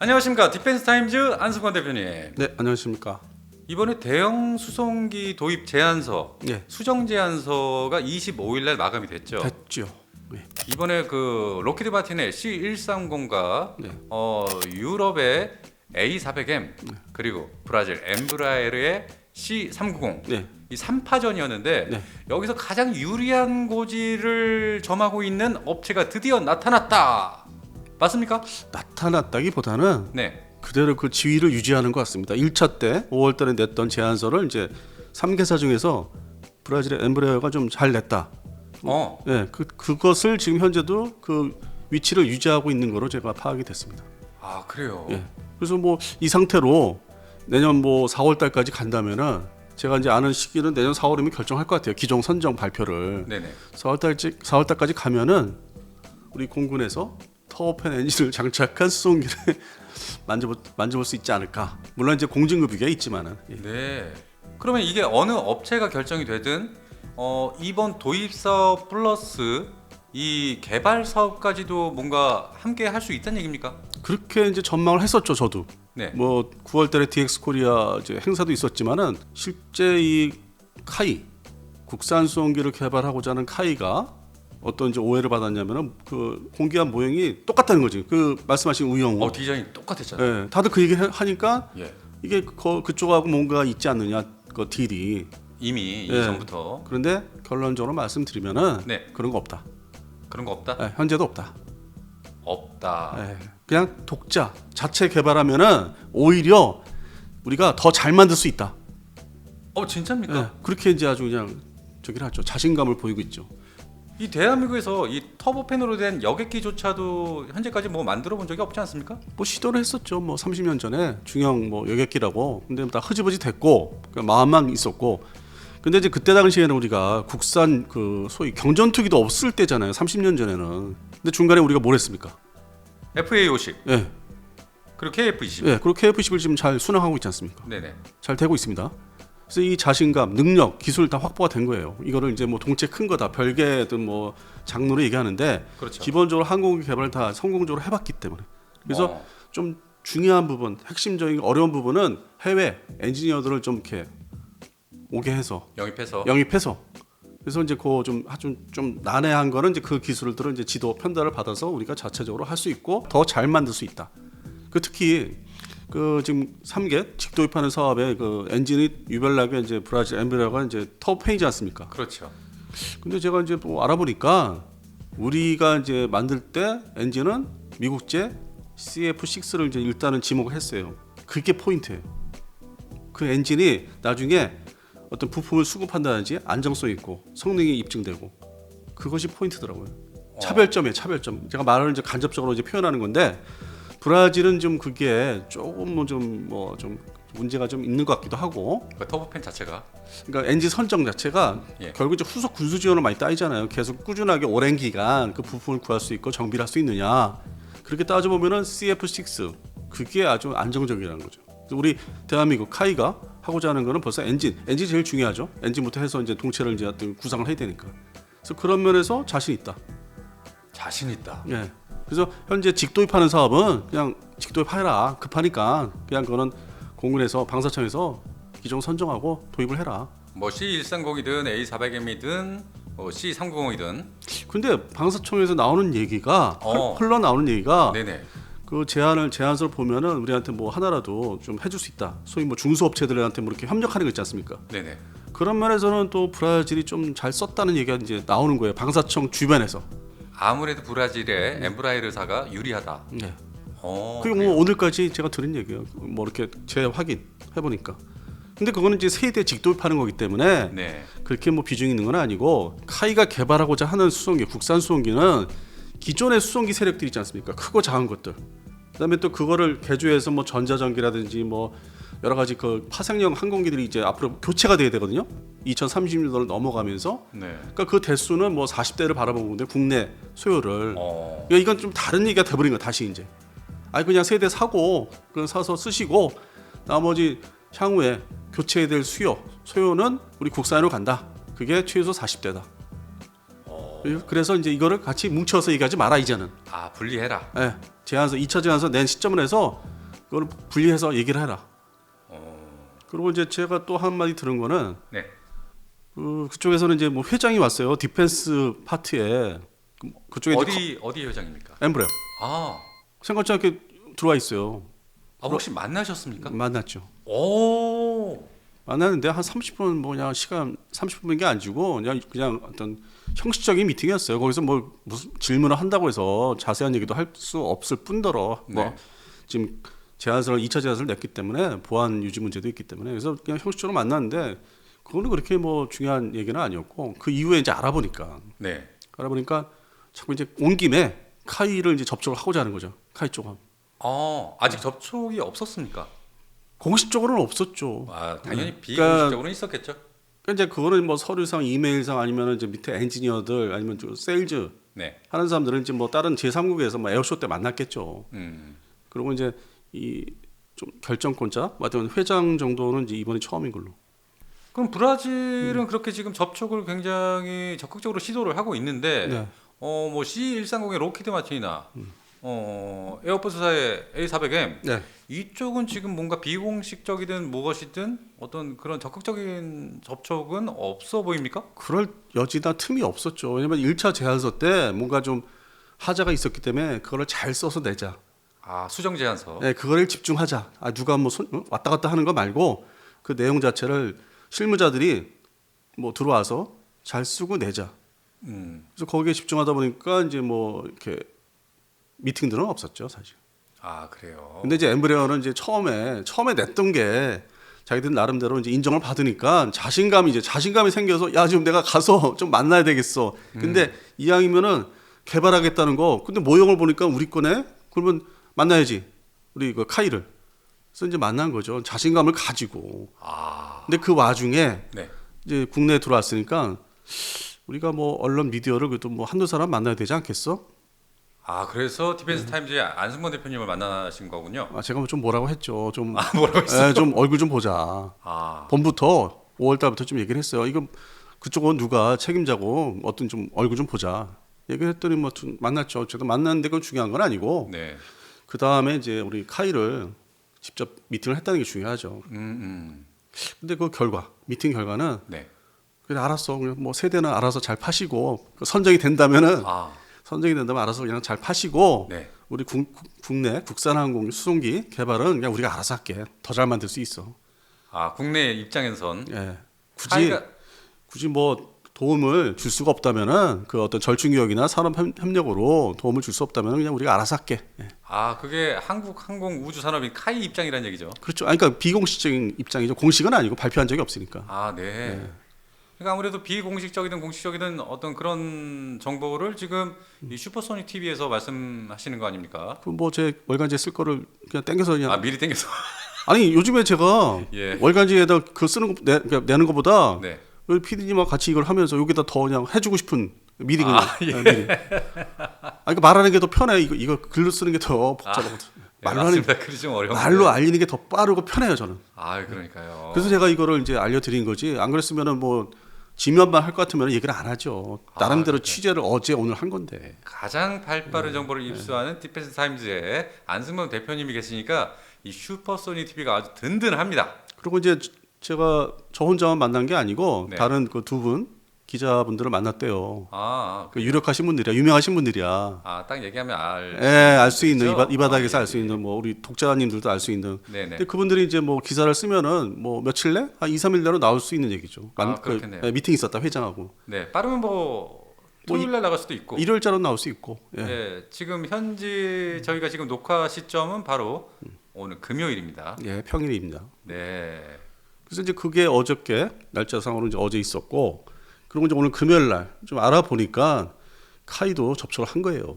안녕하십니까. 디펜스타임즈 안승권 대표님. 네, 안녕하십니까. 이번에 대형 수송기 도입 제안서, 네, 수정 제안서가 25일 날 마감이 됐죠. 됐죠. 네, 이번에 그 로키드 마틴의 C130과 네. 유럽의 A400M 그리고 브라질 엠브라에르의 C390 네, 이 3파전이었는데 네. 여기서 가장 유리한 고지를 점하고 있는 업체가 드디어 나타났다. 맞습니까? 나타났다기보다는 네. 그대로 그 지위를 유지하는 것 같습니다. 1차 때 5월달에 냈던 제안서를 이제 3개사 중에서 브라질의 엠브레어가 좀 잘 냈다. 네, 그것을 지금 현재도 그 위치를 유지하고 있는 거로 제가 파악이 됐습니다. 아 그래요. 예. 그래서 뭐 이 상태로 내년 뭐 4월달까지 간다면은 제가 이제 아는 시기는 내년 4월이면 결정할 것 같아요. 기종 선정 발표를. 네네. 4월달까지 가면은 우리 공군에서 터보팬 엔진을 장착한 수송기를 만져볼 수 있지 않을까. 물론 이제 공진급유가 있지만은. 예. 네. 그러면 이게 어느 업체가 결정이 되든 이번 도입 사업 플러스 이 개발 사업까지도 뭔가 함께 할 수 있다는 얘기입니까? 그렇게 이제 전망을 했었죠, 저도. 네. 뭐 9월달에 DX 코리아 이제 행사도 있었지만은 실제 이 카이 국산 수송기를 개발하고자 하는 카이가 어떤 이제 오해를 받았냐면은 그 공개한 모형이 똑같다는 거지. 그 말씀하신 우영우. 디자인이 똑같았잖아요. 예, 다들 그 얘기 하니까 예. 이게 그쪽하고 뭔가 있지 않느냐 그 딜이. 이미 예. 이전부터 그런데 결론적으로 말씀드리면은 네. 그런 거 없다. 그런 거 없다. 예, 현재도 없다. 없다. 예, 그냥 독자 자체 개발하면은 오히려 우리가 더 잘 만들 수 있다. 진짜입니까? 예, 그렇게 이제 아주 그냥 저기를 하죠. 자신감을 보이고 있죠. 이 대한민국에서 이 터보팬으로 된 여객기조차도 현재까지 뭐 만들어 본 적이 없지 않습니까? 뭐 시도를 했었죠. 뭐 30년 전에 중형 뭐 여객기라고. 근데 다 흐지부지 됐고 그냥 마음만 있었고. 근데 이제 그때 당시에는 우리가 국산 그 소위 경전투기도 없을 때잖아요. 30년 전에는. 근데 중간에 우리가 뭘 했습니까? FA50 예. 그리고 KF20. 예. 그리고 KF10을 지금 잘 순항하고 있지 않습니까? 네네. 잘 되고 있습니다. 그래서 이 자신감, 능력, 기술 다 확보가 된 거예요. 이거를 이제 뭐 동체 큰 거다, 별개든 뭐 장르로 얘기하는데 그렇죠. 기본적으로 항공기 개발을 다 성공적으로 해봤기 때문에. 그래서 좀 중요한 부분, 핵심적인 어려운 부분은 해외 엔지니어들을 좀 이렇게 오게 해서 영입해서. 그래서 이제 좀 난해한 거는 이제 그 기술들을 이제 지도 편달을 받아서 우리가 자체적으로 할 수 있고 더 잘 만들 수 있다. 그 특히 그 지금 3개 직도입하는 사업에 그 엔진이 유별나게 이제 브라질 엠브레어가 이제 터보팬이지 않습니까? 그렇죠. 근데 제가 이제 뭐 알아보니까 우리가 이제 만들 때 엔진은 미국제 CF6를 이제 일단은 지목을 했어요. 그게 포인트예요. 그 엔진이 나중에 어떤 부품을 수급한다든지 안정성 있고 성능이 입증되고 그것이 포인트더라고요. 차별점이에요, 차별점. 제가 말을 이제 간접적으로 이제 표현하는 건데 브라질은 좀 그게 조금 좀 문제가 좀 있는 것 같기도 하고. 그 터보팬 자체가. 그러니까 엔진 선정 자체가 결국 이제 후속 군수 지원을 많이 따지잖아요. 계속 꾸준하게 오랜 기간 그 부품을 구할 수 있고 정비를 할 수 있느냐. 그렇게 따져 보면은 CF6 그게 아주 안정적이라는 거죠. 그래서 우리 대한민국 카이가 하고자 하는 거는 벌써 엔진이 제일 중요하죠. 엔진부터 해서 이제 동체를 이제 어떤 구상을 해야 되니까. 그래서 그런 면에서 자신 있다. 자신 있다. 예. 그래서 현재 직도입하는 사업은 그냥 직도입해라. 급하니까 그냥 그거는 공군에서 방사청에서 기종 선정하고 도입을 해라. 뭐 C130이든 A400M이든 C390이든. 근데 방사청에서 나오는 얘기가 흘러나오는 얘기가 네네. 그 제안서를 보면은 우리한테 뭐 하나라도 좀 해줄 수 있다. 소위 뭐 중소업체들한테 뭐 이렇게 협력하는 거 있지 않습니까? 네네. 그런 면에서는 또 브라질이 좀 잘 썼다는 얘기가 이제 나오는 거예요. 방사청 주변에서. 아무래도 브라질의 엠브라에르사가 유리하다. 네. 그리고 뭐 오늘까지 제가 들은 얘기예요. 뭐 이렇게 재확인 해보니까. 근데 그거는 이제 세대 직도입하는 거기 때문에 네. 그렇게 뭐 비중이 있는 건 아니고 카이가 개발하고자 하는 수송기, 국산 수송기는 기존의 수송기 세력들이 있지 않습니까? 크고 작은 것들. 그다음에 또 그거를 개조해서 뭐 전자전기라든지 뭐 여러 가지 그 파생형 항공기들이 이제 앞으로 교체가 돼야 되거든요. 2030년도를 넘어가면서. 네. 그러니까 그 대수는 뭐 40대를 바라보는 건데 국내 소요를. 그러니까 이건 좀 다른 얘기가 돼버린 거야 다시 이제. 아니 그냥 세대 사고 그냥 사서 쓰시고 나머지 향후에 교체해야 될 소요는 우리 국산으로 간다. 그게 최소 40대다. 그래서 이제 이거를 같이 뭉쳐서 얘기하지 마라 이제는. 분리해라. 예, 제안서 2차 제안서 낸 시점을 해서 그걸 분리해서 얘기를 해라. 어, 그리고 이제 제가 또 한마디 들은 거는 네. 그쪽에서는 이제 뭐 회장이 왔어요. 디펜스 파트에 그쪽에 이제 어디 회장입니까? 엠브레어 아, 생각지 않게 들어와 있어요. 혹시 만나셨습니까? 만났죠. 오, 만났는데 한 30분 뭐 그냥 시간 30분인 게 아니고 그냥 어떤 형식적인 미팅이었어요. 거기서 뭐 무슨 질문을 한다고 해서 자세한 얘기도 할 수 없을 뿐더러 뭐 네. 지금 제안서를 2차 제안서를 냈기 때문에 보안 유지 문제도 있기 때문에 그래서 그냥 형식적으로 만났는데 그거는 그렇게 뭐 중요한 얘기는 아니었고 그 이후에 이제 알아보니까 자꾸 이제 온 김에 카이를 이제 접촉을 하고자 하는 거죠. 카이 쪽은 아직 접촉이 없었습니까? 공식적으로는 없었죠. 아, 당연히 그러니까 비공식적으로는 있었겠죠. 이제 그거는 뭐 서류상 이메일상 아니면 이제 밑에 엔지니어들 아니면 좀 세일즈 네. 하는 사람들은 이제 뭐 다른 제3국에서 뭐 에어쇼 때 만났겠죠. 음. 그리고 이제 이 좀 결정권자, 맞으면 회장 정도는 이제 이번이 처음인 걸로. 그럼 브라질은 그렇게 지금 접촉을 굉장히 적극적으로 시도를 하고 있는데, 네. 뭐 C130의 로키드 마틴이나 에어버스사의 A400M 네. 이쪽은 지금 뭔가 비공식적이든 무엇이든 어떤 그런 적극적인 접촉은 없어 보입니까? 그럴 여지나 틈이 없었죠. 왜냐면 1차 제안서 때 뭔가 좀 하자가 있었기 때문에 그거를 잘 써서 내자. 아, 수정 제안서. 네, 그거를 집중하자. 누가 뭐 왔다 갔다 하는 거 말고 그 내용 자체를 실무자들이 뭐 들어와서 잘 쓰고 내자. 그래서 거기에 집중하다 보니까 이제 뭐 이렇게 미팅들은 없었죠, 사실. 아, 그래요. 근데 이제 엠브레어는 이제 처음에 냈던 게 자기들 나름대로 이제 인정을 받으니까 자신감이 생겨서 야 지금 내가 가서 좀 만나야 되겠어. 근데 이왕이면은 개발하겠다는 거. 근데 모형을 보니까 우리 거네. 그러면 만나야지. 우리 그 카이를. 그래서 이제 만난 거죠. 자신감을 가지고. 아, 근데 그 와중에 네. 이제 국내에 들어왔으니까 우리가 뭐 언론 미디어를 그래도 뭐 한두 사람 만나야 되지 않겠어? 아, 그래서 디펜스 타임즈의 안승권 대표님을 만나신 거군요. 제가 좀 뭐라고 했죠. 좀 뭐라고 했어요? 좀 얼굴 좀 보자. 아, 봄부터 5월 달부터 좀 얘기를 했어요. 이거 그쪽은 누가 책임자고 어떤 좀 얼굴 좀 보자. 얘기를 했더니 뭐 좀 만났죠. 저도 만났는데 그건 중요한 건 아니고 네. 그 다음에 이제 우리 카이를 직접 미팅을 했다는 게 중요하죠. 근데 그 미팅 결과는 네. 그래 알았어. 그냥 뭐 세대는 알아서 잘 파시고 선정이 된다면은 아, 알아서 그냥 잘 파시고 네. 우리 국내 국산항공 수송기 개발은 그냥 우리가 알아서 할게. 더 잘 만들 수 있어. 아, 국내 입장에선 예. 카이가 굳이 뭐 도움을 줄 수가 없다면은 그 어떤 절충기업이나 산업 협력으로 도움을 줄 수 없다면은 그냥 우리가 알아서 할게. 예. 그게 한국 항공 우주 산업인 카이 입장이라는 얘기죠. 그렇죠. 그러니까 비공식적인 입장이죠. 공식은 아니고 발표한 적이 없으니까. 아, 네. 그러니까 아무래도 비공식적이든 공식적이든 어떤 그런 정보를 지금 이 슈퍼소닉 TV에서 말씀하시는 거 아닙니까? 그 뭐 제 월간지에 쓸 거를 그냥 땡겨서 그냥 미리 땡겨서. 아니 요즘에 제가 예. 월간지에다 그 쓰는 거 그러니까 내는 것보다 네. 여기 PD님하고 같이 이걸 하면서 여기다 더 그냥 해주고 싶은 미리 그냥 미리. 그러니까 말하는 게 더 편해. 이거 글로 쓰는 게 더 복잡하거든. 네, 맞습니다. 그게 좀 어려운데. 말로 알리는 게 더 빠르고 편해요 저는. 그러니까요. 그래서 제가 이거를 이제 알려드린 거지. 안 그랬으면은 뭐 지면만 할 것 같으면 얘기를 안 하죠. 나름대로 취재를 어제 오늘 한 건데. 가장 발빠른 정보를 입수하는 디펜스 타임즈의 안승범 대표님이 계시니까 이 슈퍼소닉 TV가 아주 든든합니다. 그리고 이제 제가 저 혼자만 만난 게 아니고 네. 다른 그 두 분 기자분들을 만났대요. 아, 그 유력하신 분들이야, 유명하신 분들이야. 딱 얘기하면 알 수 있는 있죠? 이 바닥에서 알 수 있는 뭐 우리 독자님들도 알 수 있는. 네네. 근데 그분들이 이제 뭐 기사를 쓰면은 뭐 며칠 내, 한 2, 3일 내로 나올 수 있는 얘기죠. 그렇겠네요. 미팅 있었다 회장하고. 네, 빠르면 뭐 토요일날 나갈 수도 있고. 일요일자로 나올 수 있고. 예. 네, 지금 현지 저희가 지금 녹화 시점은 바로 오늘 금요일입니다. 예, 평일입니다. 네. 그래서 이제 그게 어저께 날짜상으로 이제 어제 있었고, 그리고 이제 오늘 금요일 날 좀 알아보니까 카이도 접촉을 한 거예요.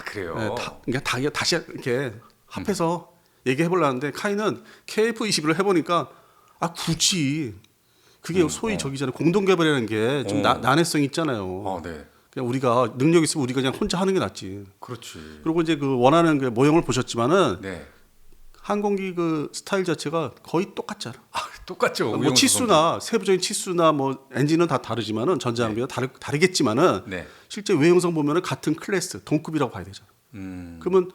그래요. 네, 그러니까 다시 이렇게 합해서 얘기해 보려는데 카이는 KF21을 해보니까 굳이 그게 소위 저기 전에 공동 개발이라는 게 좀 난해성이 있잖아요. 네. 그냥 우리가 능력 있으면 우리가 그냥 혼자 하는 게 낫지. 그렇지. 그리고 이제 그 원하는 그 모형을 보셨지만은 네. 항공기 그 스타일 자체가 거의 똑같잖아. 똑같죠. 뭐 치수나 세부적인 치수나 뭐 엔진은 다 다르지만은 전자장비가 다르겠지만은 네. 실제 외형상 보면은 같은 클래스 동급이라고 봐야 되잖아. 그러면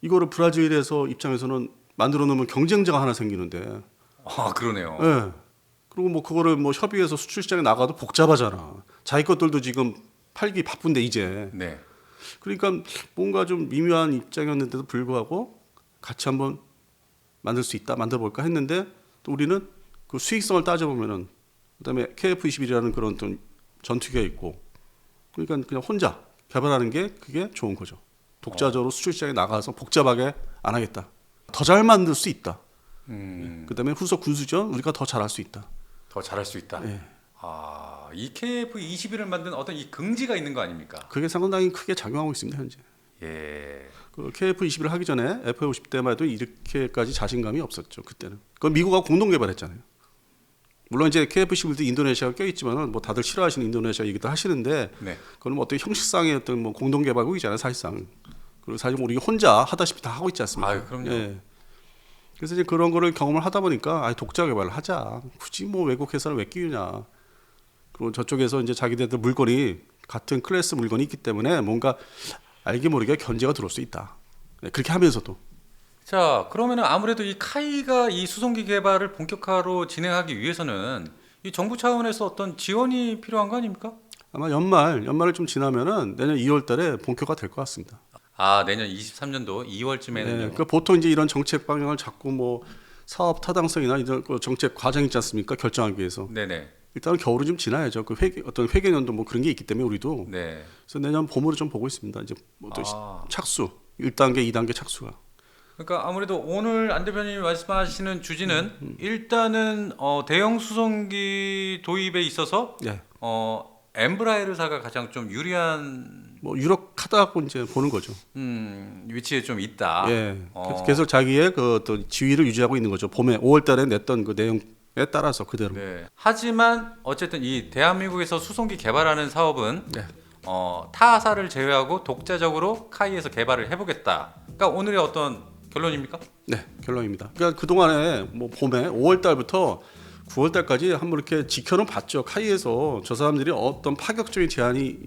이거를 브라질에서 입장에서는 만들어 놓으면 경쟁자가 하나 생기는데. 아 그러네요. 예. 그리고 뭐 그거를 뭐 협의해서 수출 시장에 나가도 복잡하잖아. 자기 것들도 지금 팔기 바쁜데 이제. 네. 그러니까 뭔가 좀 미묘한 입장이었는데도 불구하고 같이 한번 만들 수 있다, 만들어 볼까 했는데 또 우리는 그 수익성을 따져보면은 그다음에 KF21이라는 그런 어떤 전투기가 있고 그러니까 그냥 혼자 개발하는 게 그게 좋은 거죠. 독자적으로 수출 시장에 나가서 복잡하게 안 하겠다. 더 잘 만들 수 있다. 그다음에 후속 군수전 우리가 더 잘할 수 있다. 더 잘할 수 있다. 예. 아, 이 KF21을 만든 어떤 이 긍지가 있는 거 아닙니까? 그게 상당히 크게 작용하고 있습니다 현재. 예. 그 KF21을 하기 전에 F50 때만 해도 이렇게까지 자신감이 없었죠 그때는. 그건 미국하고 공동 개발했잖아요. 물론 이제 KF11도 인도네시아가 껴있지만은 뭐 다들 싫어하시는 인도네시아 얘기도 하시는데 네. 그건 뭐 어떤 형식상의 어떤 뭐 공동 개발국이잖아요 사실상. 그리고 사실 우리 혼자 하다시피 다 하고 있지 않습니까? 아, 그럼요. 예. 그래서 이제 그런 거를 경험을 하다 보니까 아, 독자 개발을 하자. 굳이 뭐 외국 회사를 왜 끼우냐. 그리고 저쪽에서 이제 자기네들 물건이 같은 클래스 물건이 있기 때문에 뭔가 알게 모르게 견제가 들어올 수 있다. 네, 그렇게 하면서도 자, 그러면은 아무래도 이 카이가 이 수송기 개발을 본격화로 진행하기 위해서는 이 정부 차원에서 어떤 지원이 필요한 거 아닙니까? 아마 연말을 좀 지나면은 내년 2월달에 본격화 될 것 같습니다. 아, 내년 23년도 2월쯤에는요. 네, 그러니까 보통 이제 이런 정책 방향을 잡고 뭐 사업 타당성이나 이런 그 정책 과정 있지 않습니까? 결정하기 위해서 네네. 일단은 겨울은 좀 지나야죠. 그 어떤 회계년도 뭐 그런 게 있기 때문에 우리도 네. 그래서 내년 봄으로 좀 보고 있습니다. 이제 어떤 아. 착수 1단계, 2단계 착수가. 그러니까 아무래도 오늘 안 대표님이 말씀하시는 주지는 일단은 대형 수송기 도입에 있어서 예. 엠브라에르사가 가장 좀 유리한 뭐 유력하다고 이제 보는 거죠. 위치에 좀 있다. 예. 계속 자기의 그 어떤 지위를 유지하고 있는 거죠. 봄에 5월달에 냈던 그 내용에 따라서 그대로. 네. 하지만 어쨌든 이 대한민국에서 수송기 개발하는 사업은 네. 타사를 제외하고 독자적으로 카이에서 개발을 해보겠다. 그러니까 오늘의 어떤 결론입니까? 네, 결론입니다. 그러니까 그 동안에 뭐 봄에 5월달부터 9월달까지 한번 이렇게 지켜는 봤죠. 카이에서 저 사람들이 어떤 파격적인 제안이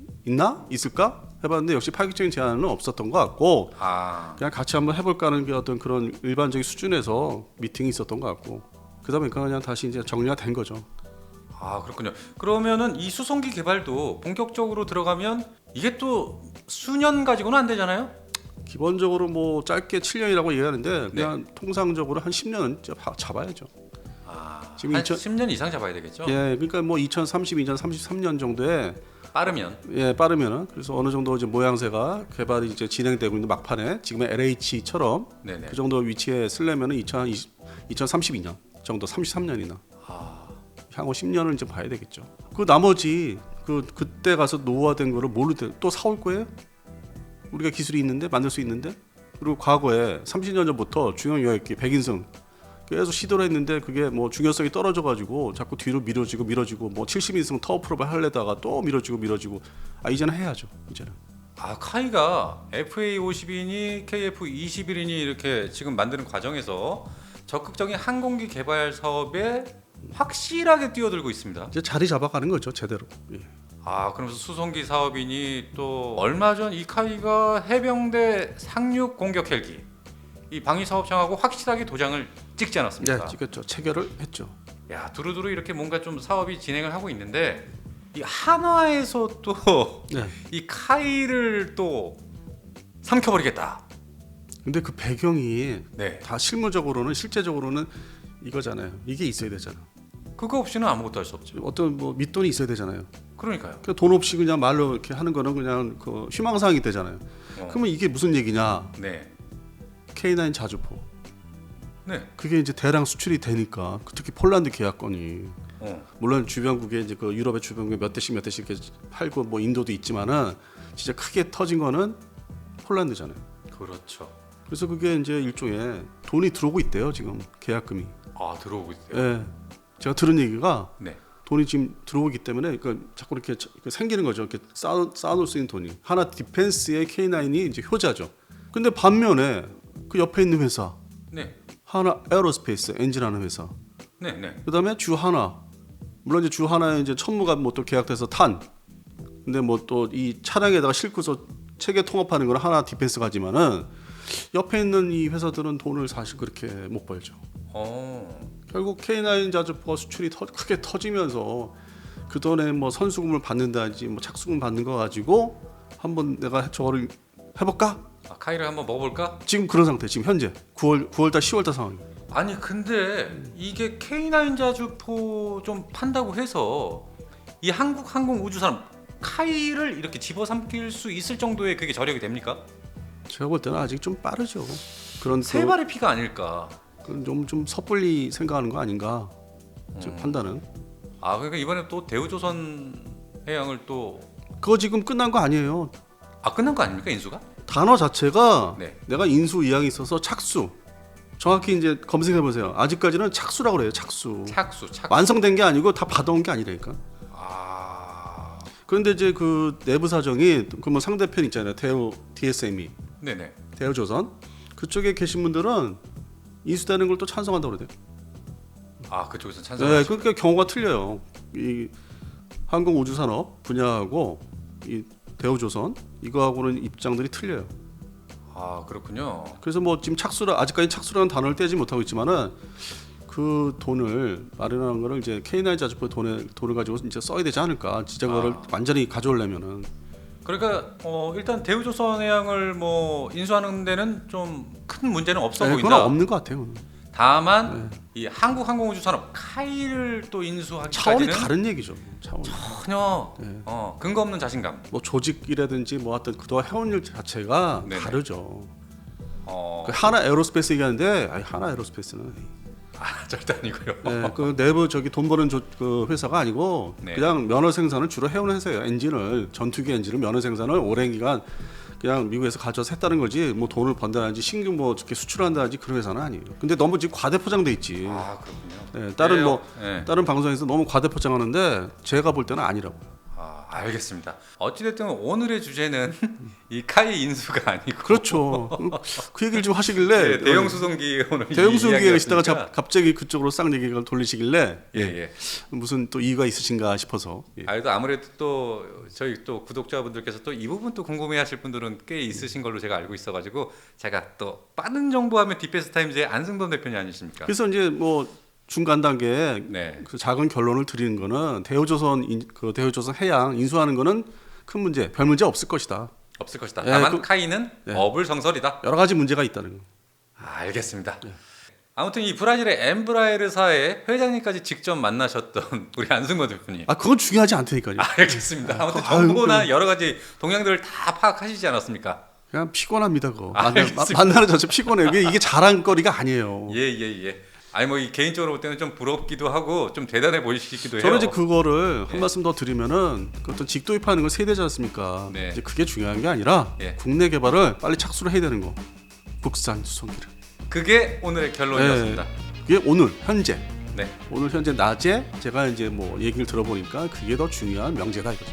있을까 해봤는데 역시 파격적인 제안은 없었던 것 같고 아, 그냥 같이 한번 해볼까 하는 게 어떤 그런 일반적인 수준에서 미팅이 있었던 것 같고 그러다 보니까 그냥 다시 이제 정리가 된 거죠. 아 그렇군요. 그러면은 이 수송기 개발도 본격적으로 들어가면 이게 또 수년 가지고는 안 되잖아요. 기본적으로 뭐 짧게 7년이라고 얘기하는데 그냥 통상적으로 한 10년은 잡아야죠. 아, 지금 한 2000 10년 이상 잡아야 되겠죠? 예, 그러니까 뭐 2032년, 33년 정도에 빠르면. 예, 빠르면은 그래서 어느 정도 이제 모양새가 개발이 이제 진행되고 있는 막판에 지금의 LH처럼 네네. 그 정도 위치에 쓰려면은 2032년 정도 33년이나 아, 향후 10년을 이제 봐야 되겠죠. 그 나머지 그때 가서 노후화된 거를 뭘로 또 사올 거예요? 우리가 기술이 있는데 만들 수 있는데 그리고 과거에 30년 전부터 중형 여객기 백인승 계속 시도를 했는데 그게 뭐 중요성이 떨어져 가지고 자꾸 뒤로 미뤄지고 뭐 70인승 터프로를 하려다가 또 미뤄지고 이제는 해야죠. 이제는. 아 카이가 FA50이니 KF21이니 이렇게 지금 만드는 과정에서 적극적인 항공기 개발 사업에 확실하게 뛰어들고 있습니다. 이제 자리 잡아가는 거죠, 제대로. 예. 아 그러면서 수송기 사업이니 또 얼마 전 이 카이가 해병대 상륙 공격 헬기 이 방위사업청하고 확실하게 도장을 찍지 않았습니까? 네, 찍었죠. 체결을 했죠. 야 두루두루 이렇게 뭔가 좀 사업이 진행을 하고 있는데 이 한화에서 또 이 네. 카이를 또 삼켜버리겠다. 근데 그 배경이 네, 다 실제적으로는 이거잖아요. 이게 있어야 되잖아. 그거 없이는 아무것도 할 수 없죠. 어떤 뭐 밑돈이 있어야 되잖아요. 그러니까요. 그돈 없이 그냥 말로 이렇게 하는 거는 그냥 그 희망사항이 되잖아요. 그러면 이게 무슨 얘기냐? 네, K9 자주포. 네, 그게 이제 대량 수출이 되니까 특히 폴란드 계약건이 물론 주변국에 이제 그 유럽의 주변국에 몇 대씩 이렇게 팔고 뭐 인도도 있지만은 진짜 크게 터진 거는 폴란드잖아요. 그렇죠. 그래서 그게 이제 일종의 돈이 들어오고 있대요 지금 계약금이. 아 들어오고 있어요. 예, 제가 들은 얘기가 네, 돈이 지금 들어오기 때문에 그러니까 자꾸 이렇게 생기는 거죠. 이렇게 쌓아놓을 수 있는 돈이. 하나 디펜스의 K9이 이제 효자죠. 근데 반면에 그 옆에 있는 회사 네, 하나 에어로스페이스 엔진하는 회사. 네, 네. 그다음에 주 하나. 물론 이제 주 하나에 이제 천무가 뭐 또 계약돼서 탄. 근데 뭐 또 이 차량에다가 싣고서 체계 통합하는 건 하나 디펜스가 하지만은 옆에 있는 이 회사들은 돈을 사실 그렇게 못 벌죠. 결국 K9 자주포가 수출이 크게 터지면서 그 돈에 뭐 선수금을 받는다든지 뭐 착수금 받는 거 가지고 한번 내가 저거를 해볼까? 카이를 한번 먹어볼까? 지금 그런 상태. 지금 현재 9월달 10월달 상황. 아니 근데 이게 K9 자주포 좀 판다고 해서 이 한국 항공우주산 카이를 이렇게 집어삼킬 수 있을 정도의 그게 저력이 됩니까? 제가 볼 때는 아직 좀 빠르죠. 그런 세 발의 피가 아닐까. 좀 섣불리 생각하는 거 아닌가? 제 판단은. 그러니까 이번에 또 대우조선 해양을 또 그거 지금 끝난 거 아니에요. 끝난 거 아닙니까 인수가? 단어 자체가 네. 내가 인수 이항이 있어서 착수. 정확히 이제 검색해 보세요. 아직까지는 착수라고 그래요. 착수. 착수. 완성된 게 아니고 다 받아온 게 아니라니까. 그런데 이제 그 내부 사정이 그 뭐 상대편 있잖아요. 대우 DSM이. 네네. 대우조선 그쪽에 계신 분들은 인수되는 걸 또 찬성한다고 그래요. 그쪽에서 네, 찬성하시고. 그러니까 경우가 틀려요. 이 항공우주산업 분야하고 이 대우조선 이거하고는 입장들이 틀려요. 그렇군요. 그래서 뭐 지금 아직까지 착수라는 단어를 떼지 못하고 있지만은 그 돈을 마련하는 거를 이제 K9 자주포 돈을 가지고 이제 써야 되지 않을까. 진짜 그거를 완전히 가져오려면은. 그러니까 일단 대우조선해양을 뭐 인수하는 데는 좀 큰 문제는 없어 네, 보인다. 그건 없는 것 같아요. 다만 이 한국항공우주산업 카이를 또 인수하기까지는 차원이 다른 얘기죠. 차원이. 전혀 근거 없는 자신감. 뭐 조직이라든지 뭐 하여튼 그동안 해온 일 자체가 네네. 다르죠. 그 하나 에어로스페이스 얘기하는데 하나 에어로스페이스는 절대 아니고요. 네, 그 내부 돈 버는 그 회사가 아니고 네. 그냥 면허 생산을 주로 해오는 회사예요. 엔진을 전투기 엔진을 면허 생산을 오랜 기간 그냥 미국에서 가져와서 했다는 거지. 뭐 돈을 번다든지 신규 뭐 이렇게 수출한다든지 그런 회사는 아니에요. 근데 너무 지금 과대 포장돼 있지. 그렇군요. 네, 다른 네. 다른 방송에서 너무 과대 포장하는데 제가 볼 때는 아니라고. 알겠습니다. 어찌됐든 오늘의 주제는 이 카이 인수가 아니고 그렇죠. 그 얘기를 좀 하시길래 대형 수송기 오늘 대형 수송기에 계시다가 이야기였으니까. 갑자기 그쪽으로 싹 얘기가 돌리시길래 예. 무슨 또 이유가 있으신가 싶어서. 예. 아무래도 또 저희 또 구독자분들께서 또 이 부분 또 궁금해하실 분들은 꽤 있으신 걸로 제가 알고 있어가지고 제가 또 빠른 정보하면 디펜스 타임즈의 안승돈 대표님 아니십니까? 그래서 이제 뭐 중간 단계에 네. 그 작은 결론을 드리는 거는 대우조선 해양 인수하는 거는 큰 문제, 별 문제 없을 것이다. 없을 것이다. 예, 다만 카이는 어불성설이다. 여러 가지 문제가 있다는 거. 알겠습니다. 아무튼 이 브라질의 엠브라에르사의 회장님까지 직접 만나셨던 우리 안승건 대표님. 그건 중요하지 않다니까요. 알겠습니다. 아무튼 정보나 여러 가지 동향들을 다 파악하시지 않았습니까? 그냥 피곤합니다 그거. 알겠습니다. 만나는 자체 피곤해요. 이게 자랑거리가 아니에요. 예. 아니 뭐 이 개인적으로 볼 때는 좀 부럽기도 하고 좀 대단해 보이시기도 해요. 저는 이제 그거를 한 말씀 더 드리면은 그 어떤 직도입하는 건 세대지 않습니까? 네. 이제 그게 중요한 게 아니라 예. 국내 개발을 빨리 착수를 해야 되는 거. 국산 수송기를. 그게 오늘의 결론이었습니다. 그게 오늘 현재. 네. 오늘 현재 낮에 제가 이제 뭐 얘기를 들어보니까 그게 더 중요한 명제다 이거죠.